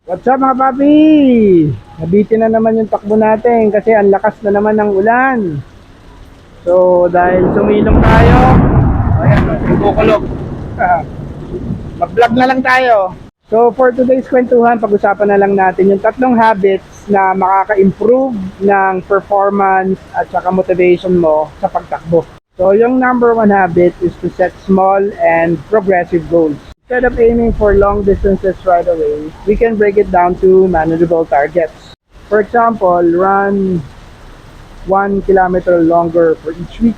What's up mga papi? Nabitin na naman yung takbo natin kasi ang lakas na naman ng ulan. So dahil sumilong tayo, ayan, kukulog. Mag-vlog na lang tayo. So for today's kwentuhan, pag-usapan na lang natin yung tatlong habits na makaka-improve ng performance at saka motivation mo sa pagtakbo. So yung number one habit is to set small and progressive goals. Instead of aiming for long distances right away, we can break it down to manageable targets. For example, run 1 kilometer longer for each week.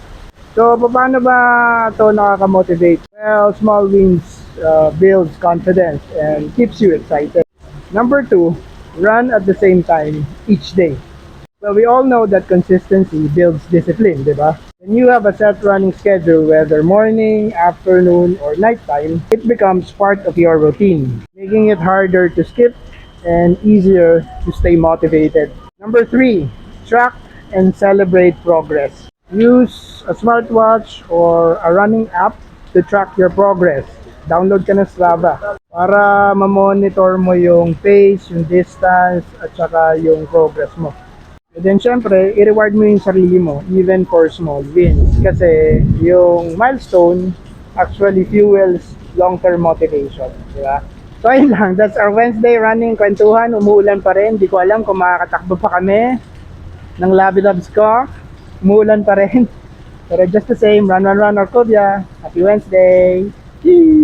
So, paano ba ito nakaka-motivate? Well, small wins builds confidence and keeps you excited. Number two, run at the same time each day. Well, we all know that consistency builds discipline, di ba? When you have a set running schedule, whether morning, afternoon, or nighttime, it becomes part of your routine, making it harder to skip and easier to stay motivated. Number three, track and celebrate progress. Use a smartwatch or a running app to track your progress. Download ka ng Strava para ma-monitor mo yung pace, yung distance, at saka yung progress mo. And then syempre, i-reward mo yung sarili mo even for small wins. Kasi yung milestone actually fuels long-term motivation. Di ba? So ayun lang, that's our Wednesday running kwentuhan. Umuulan pa rin. Di ko alam kung makakatakbo pa kami ng Labi Labs ko. Umuulan pa rin. Pero just the same, run, Orcovia. Happy Wednesday! Yee!